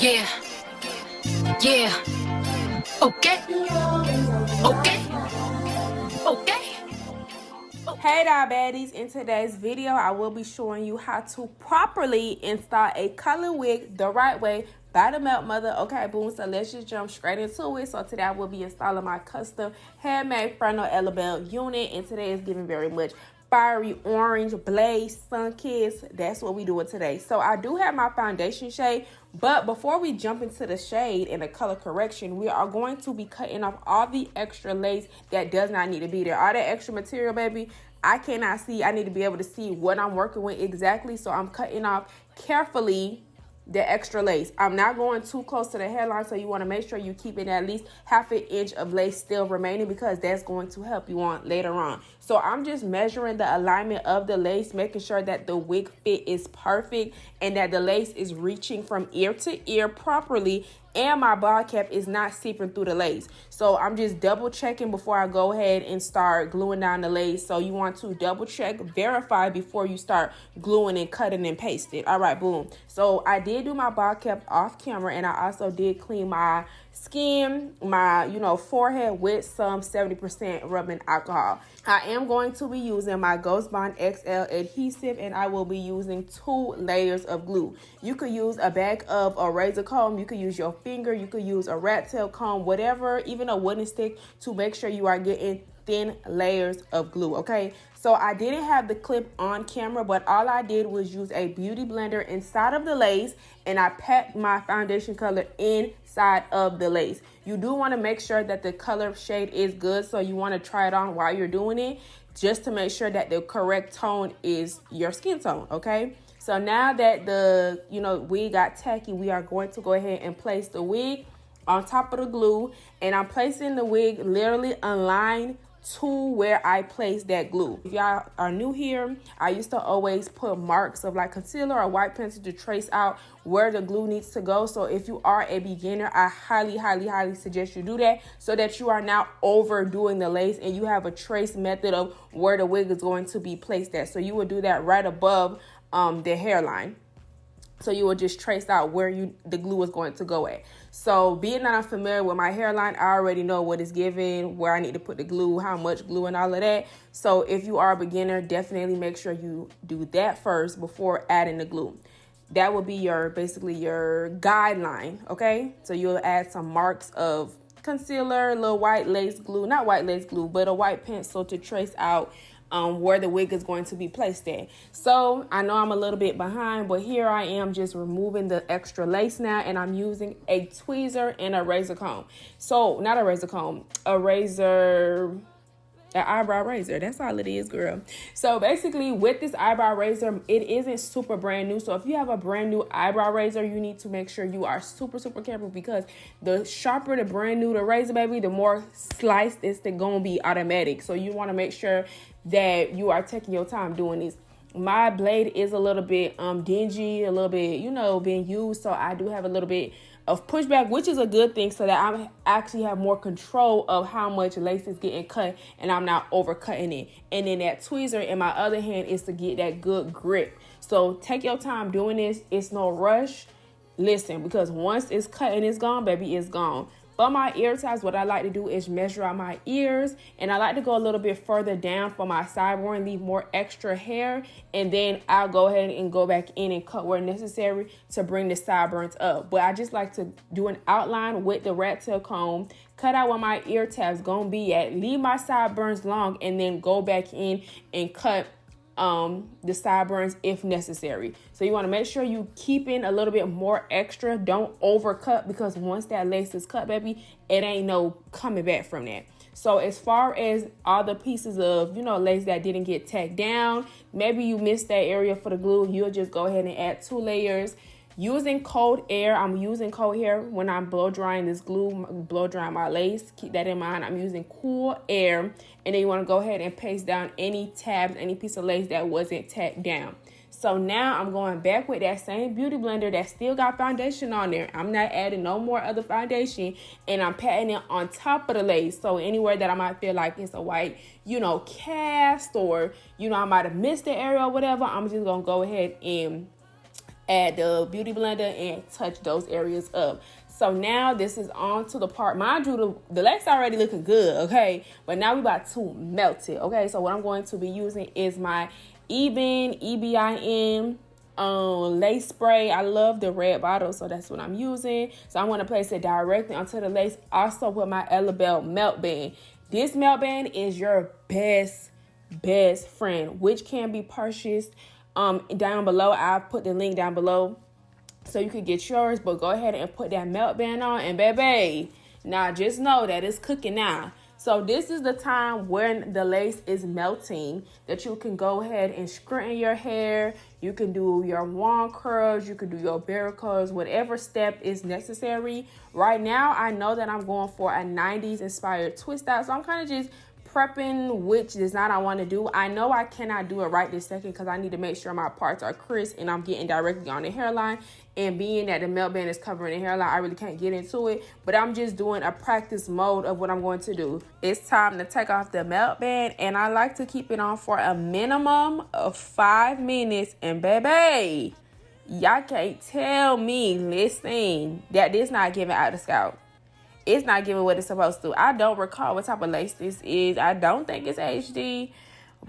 Yeah, yeah. Okay, okay, okay. Hey Doll Baddies, in today's video I will be showing you how to properly install a color wig the right way by the Melt Mother. Okay, boom, so let's just jump straight into it. So today I will be installing my custom handmade frontal EllaaBaddie unit, and today is giving very much fiery orange, blaze, sun kiss. That's what we doing today. So I do have my foundation shade, but before we jump into the shade and the color correction, we are going to be cutting off all the extra lace that does not need to be there. All that extra material, baby, I cannot see. I need to be able to see what I'm working with exactly, so I'm cutting off carefully the extra lace. I'm not going too close to the hairline, so you want to make sure you keep it at least half an inch of lace still remaining, because that's going to help you on later on. So I'm just measuring the alignment of the lace, making sure that the wig fit is perfect and that the lace is reaching from ear to ear properly, and my ball cap is not seeping through the lace. So I'm just double checking before I go ahead and start gluing down the lace. So you want to double check, verify before you start gluing and cutting and pasting. All right, boom. So I did do my ball cap off camera, and I also did clean my skin, my forehead with some 70% rubbing alcohol. I am going to be using my Ghost Bond XL adhesive, and I will be using 2 layers of glue. You could use a bag of a razor comb, you could use your finger, you could use a rat tail comb, whatever, even a wooden stick, to make sure you are getting thin layers of glue. Okay, so I didn't have the clip on camera, but all I did was use a beauty blender inside of the lace, and I packed my foundation color inside of the lace. You do want to make sure that the color shade is good, so you want to try it on while you're doing it, just to make sure that the correct tone is your skin tone. Okay, so now that the wig got tacky, we are going to go ahead and place the wig on top of the glue, and I'm placing the wig literally aligned to where I placed that glue. If y'all are new here, I used to always put marks of like concealer or white pencil to trace out where the glue needs to go. So if you are a beginner, I highly suggest you do that, so that you are not overdoing the lace and you have a trace method of where the wig is going to be placed at. So you would do that right above the hairline. So you will just trace out where the glue is going to go at. So being that I'm familiar with my hairline, I already know what is given, where I need to put the glue, how much glue, and all of that. So if you are a beginner, definitely make sure you do that first before adding the glue. That will be basically your guideline, okay? So you'll add some marks of concealer, a little white lace glue, not white lace glue, but a white pencil to trace out where the wig is going to be placed at. So I know I'm a little bit behind, but here I am just removing the extra lace now, and I'm using a tweezer and a razor comb. So not a razor comb, an eyebrow razor. That's all it is, girl. So basically with this eyebrow razor, it isn't super brand new. So if you have a brand new eyebrow razor, you need to make sure you are super careful, because the sharper the brand new the razor, baby, the more sliced it's gonna be automatic. So you want to make sure that you are taking your time doing this. My blade is a little bit dingy, a little bit being used, so I do have a little bit of pushback, which is a good thing, so that I actually have more control of how much lace is getting cut and I'm not overcutting it. And then that tweezer in my other hand is to get that good grip. So take your time doing this. It's no rush. Listen, because once it's cut and it's gone, baby, it's gone. For my ear tabs, what I like to do is measure out my ears, and I like to go a little bit further down for my sideburn and leave more extra hair, and then I'll go ahead and go back in and cut where necessary to bring the sideburns up. But I just like to do an outline with the rat tail comb, cut out where my ear tabs gonna be at, leave my sideburns long, and then go back in and cut the sideburns if necessary. So you want to make sure you keep in a little bit more extra. Don't overcut, because once that lace is cut, baby, it ain't no coming back from that. So as far as all the pieces of lace that didn't get tacked down, maybe you missed that area for the glue, you'll just go ahead and add 2 layers. Using cold air, I'm using cold air when I'm blow drying this glue, blow drying my lace. Keep that in mind. I'm using cool air, and then you want to go ahead and paste down any tabs, any piece of lace that wasn't tacked down. So now I'm going back with that same beauty blender that still got foundation on there. I'm not adding no more other foundation, and I'm patting it on top of the lace. So anywhere that I might feel like it's a white, cast, or I might have missed the area or whatever, I'm just gonna go ahead and add the beauty blender and touch those areas up. So now this is on to the part, mind you, the lace already looking good, okay? But now we about to melt it, okay? So what I'm going to be using is my EBIN lace spray. I love the red bottle, so that's what I'm using. So I want to place it directly onto the lace. Also with my EllaaBaddie melt band. This melt band is your best friend, which can be purchased down below. I'll put the link down below so you can get yours, but go ahead and put that melt band on, and baby, now just know that it's cooking now. So this is the time when the lace is melting that you can go ahead and straighten your hair. You can do your wand curls, you can do your barrel curls, whatever step is necessary. Right now, I know that I'm going for a 90s inspired twist out, so I'm kind of just prepping which design I want to do. I know I cannot do it right this second because I need to make sure my parts are crisp and I'm getting directly on the hairline. And being that the melt band is covering the hairline, I really can't get into it. But I'm just doing a practice mode of what I'm going to do. It's time to take off the melt band, and I like to keep it on for a minimum of 5 minutes. And baby, y'all can't tell me, listen, that this not giving out the scalp. It's not giving what it's supposed to. I don't recall what type of lace this is. I don't think it's HD,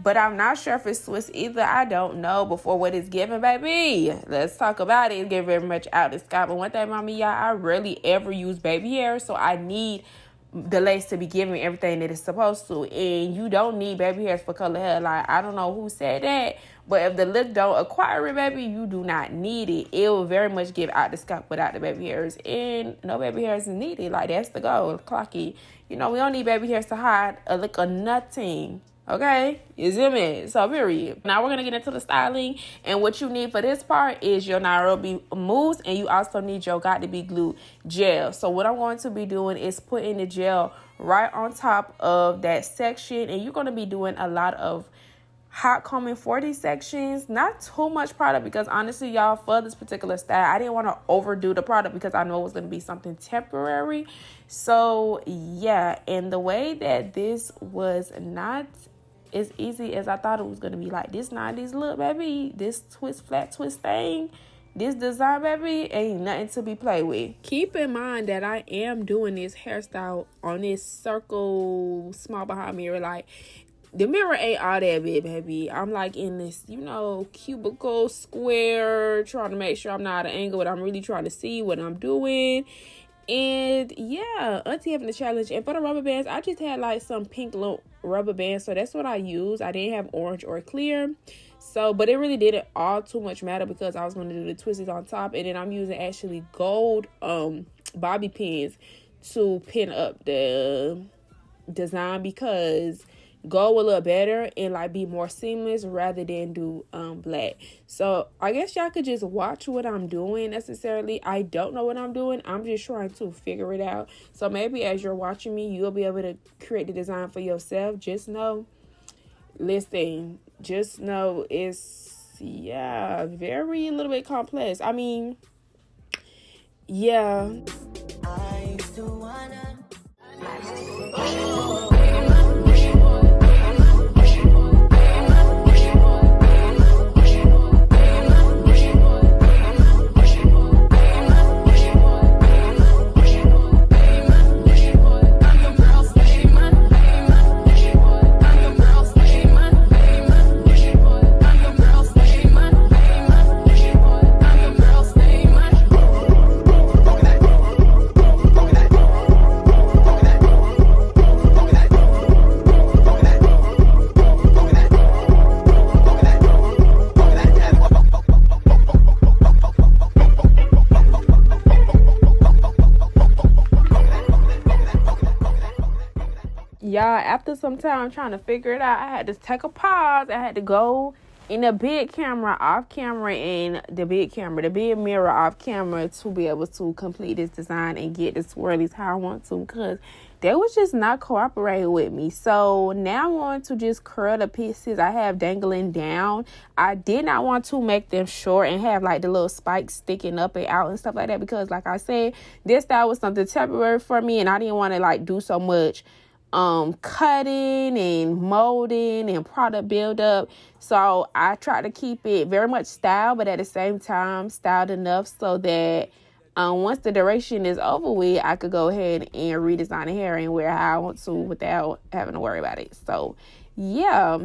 but I'm not sure if it's Swiss either. I don't know before what it's giving, baby. Let's talk about it. It's giving very much out the scalp. But one thing, mommy, y'all, I rarely ever use baby hair, so I need the lace to be giving everything that it's supposed to. And you don't need baby hairs for color hair. Like, I don't know who said that, but if the look don't acquire it, baby, you do not need it. It will very much give out the scalp without the baby hairs. And no baby hairs is needed. Like, that's the goal. Clocky. You know, we don't need baby hairs to hide a look of nothing. Okay? You see me? So, period. Now, we're going to get into the styling. And what you need for this part is your Nairobi mousse. And you also need your Got to Be Glue gel. So, what I'm going to be doing is putting the gel right on top of that section. And you're going to be doing a lot of hot combing for these sections. Not too much product because, honestly, y'all, for this particular style, I didn't want to overdo the product because I know it was going to be something temporary. So, yeah. And the way that this was not as easy as I thought it was going to be. Like, this 90s look, baby, this flat twist thing, this design, baby, ain't nothing to be played with. Keep in mind that I am doing this hairstyle on this circle small behind mirror. Like, the mirror ain't all that big, baby. I'm like in this, you know, cubicle square, trying to make sure I'm not at an angle, but I'm really trying to see what I'm doing. And yeah, auntie having the challenge. And for the rubber bands, I just had like some pink little rubber bands, so that's what I used. I didn't have orange or clear, so but it really didn't all too much matter because I was going to do the twisties on top. And then I'm using actually gold bobby pins to pin up the design because gold will look better and like be more seamless rather than do black. So I guess y'all could just watch what I'm doing. Necessarily, I don't know what I'm doing. I'm just trying to figure it out. So maybe as you're watching me, you'll be able to create the design for yourself. Just know, listen, just know it's, yeah, very a little bit complex. I mean, yeah. I used to wanna y'all, after some time trying to figure it out, I had to take a pause. I had to go in the big camera off camera and the big mirror off camera to be able to complete this design and get the swirlies how I want to, because they was just not cooperating with me. So now I'm going to just curl the pieces I have dangling down. I did not want to make them short and have like the little spikes sticking up and out and stuff like that because, like I said, this style was something temporary for me and I didn't want to like do so much cutting and molding and product buildup. So I try to keep it very much styled, but at the same time styled enough so that once the duration is over with, I could go ahead and redesign the hair and wear how I want to without having to worry about it. So yeah,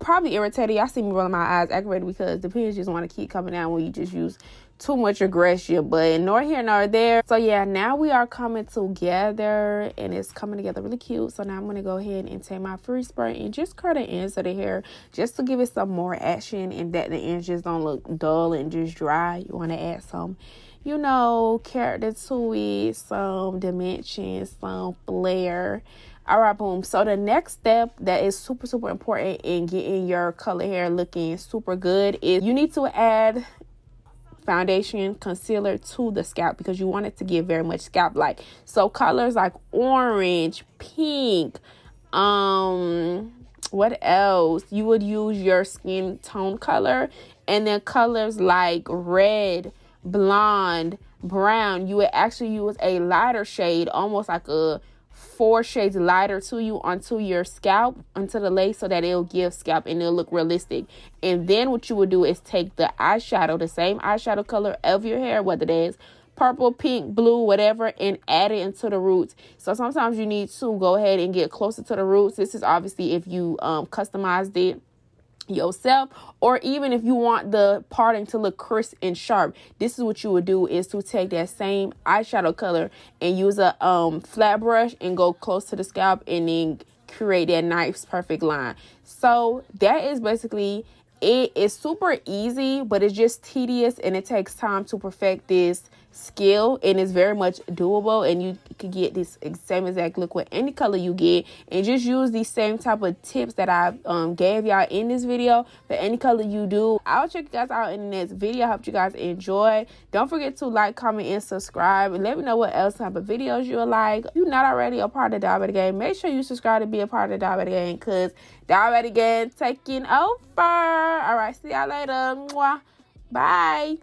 probably irritated. Y'all see me rolling my eyes aggravated because the pins just want to keep coming out when you just use too much aggression, but nor here nor there. So yeah, now we are coming together and it's coming together really cute. So now I'm going to go ahead and take my free spray and just curl the ends of the hair just to give it some more action and that the ends just don't look dull and just dry. You want to add some, you know, character to it, some dimension, some flair. All right, boom. So the next step that is super, super important in getting your color hair looking super good is you need to add foundation concealer to the scalp because you want it to give very much scalp like. So colors like orange, pink, what else? You would use your skin tone color, and then colors like red, blonde, brown, you would actually use a lighter shade, almost like a 4 shades lighter to you onto your scalp, onto the lace, so that it'll give scalp and it'll look realistic. And then what you would do is take the eyeshadow, the same eyeshadow color of your hair, whether it is purple, pink, blue, whatever, and add it into the roots. So sometimes you need to go ahead and get closer to the roots. This is obviously if you customized it yourself, or even if you want the parting to look crisp and sharp. This is what you would do, is to take that same eyeshadow color and use a flat brush and go close to the scalp and then create that nice perfect line. So that is basically it. Is super easy, but it's just tedious and it takes time to perfect this skill, and it's very much doable, and you could get this same exact look with any color you get, and just use these same type of tips that I gave y'all in this video for any color you do. I'll check you guys out in the next video. I hope you guys enjoy. Don't forget to like, comment, and subscribe, and let me know what else type of videos you would like. If you're not already a part of the Doll Baddies gang, make sure you subscribe to be a part of the Doll Baddies gang, because Doll Baddies gang taking over. All right, see y'all later. Mwah. Bye.